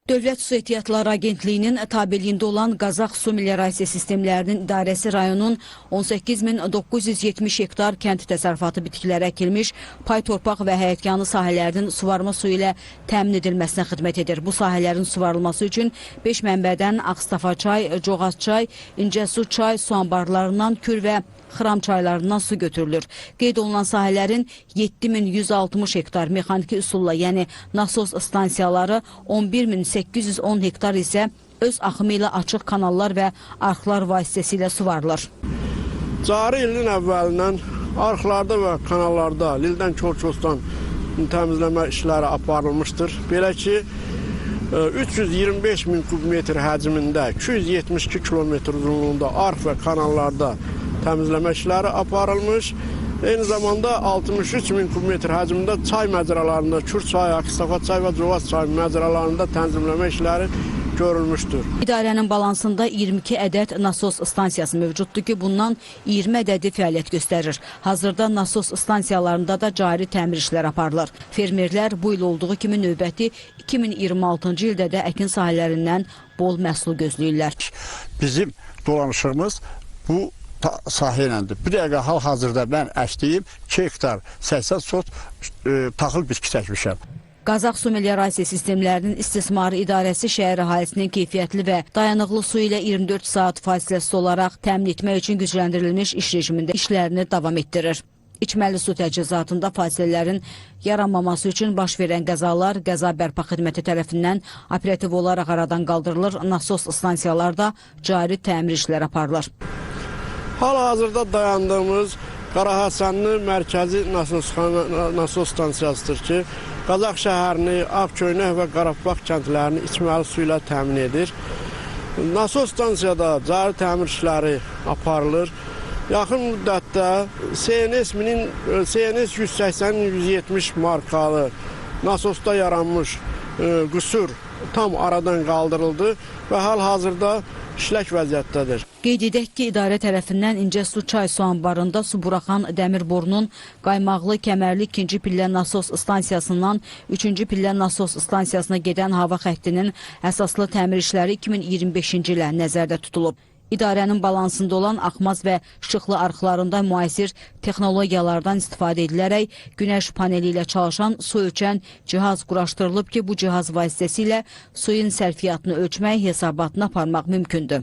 Dövlət Su Ehtiyatları Agentliyinin tabeliyində olan Qazax su meliorasiya sistemlərinin idarəsi rayonun 18.970 hektar kənd təsərrüfatı bitkiləri əkilmiş, pay torpaq və həyətyanı sahələrinin suvarma suyu ilə təmin edilməsinə xidmət edir. Bu sahələrin suvarılması üçün 5 mənbədən Ağstafa çay, Coğaz çay, İncəsu çay, su anbarlarından Kür və Xıram çaylarından su götürülür. Qeyd olunan sahələrin 7160 hektar mexaniki üsulla, yəni nasos stansiyaları, 11810 hektar isə öz axımı ilə açıq kanallar və arxlar vasitəsilə suvarılır. Cari ilin əvvəlindən arxlarda və kanallarda lildən kol-kosdan təmizləmə işləri aparılmışdır. Belə ki, 325 min kubmetr həcmində 272 kilometr uzunluğunda arx və kanallarda təmizləmə işləri aparılmış. Eyni zamanda 63 min kubmetr həcmində çay məcralarında, Kür çayı, Ağstafa çay və Coğaz çayı məcralarında tənzimləmə işləri görülmüşdür. İdarənin balansında 22 ədəd nasos stansiyası mövcuddur ki, bundan 20 ədədi fəaliyyət göstərir. Hazırda nasos stansiyalarında da cari təmir işləri aparılır. Fermerlər bu il olduğu kimi növbəti 2026-cı ildə də əkin sahələrindən bol məhsul gözləyirlər. Bizim dolanışığımız bu sahə iləndir. Bir dəqiqə hal-hazırda mən əkdiyim 2 hektar 80 sot taxıl bitki çəkmişəm. Qazax su meliorasiya sistemlərinin istismarı idarəsi şəhər əhalisinin keyfiyyətli və dayanıqlı su ilə 24 saat fasiləsiz olaraq təmin etmək üçün gücləndirilmiş iş rejimində işlərini davam etdirir. İçməli su təchizatında fasilələrin yaranmaması üçün baş verən qəzalar qəza bərpa xidməti tərəfindən operativ olaraq aradan qaldırılır, nasos stansiyalarda cari təmir işləri aparılır. Hal-hazırda dayandığımız Qarahəsənli mərkəzi nasos stansiyasıdır ki, Qazax şəhərini, Ağköynək və Qarabağ kəndlərini içməli su ilə təmin edir. Nasos stansiyada cari təmir işləri aparılır. Yaxın müddətdə CNS 180-170 markalı nasosda yaranmış qüsur tam aradan qaldırıldı və hal-hazırda işlək vəziyyətdədir. Qeyd edək ki, idarə tərəfindən İncəsu çay su anbarında su buraxan dəmir borunun qaymaqlı kəmərli 2-ci pillə nasos stansiyasından 3-cü pillə nasos stansiyasına gedən hava xəttinin əsaslı təmir işləri 2025-ci ilə nəzərdə tutulub. İdarənin balansında olan Axmaz və Şıxlı arxlarında müasir texnologiyalardan istifadə edilərək günəş paneli ilə çalışan su ölçən cihaz quraşdırılıb ki, bu cihaz vasitəsilə suyun sərfiyyatını ölçmək, hesabatını aparmaq mümkündür.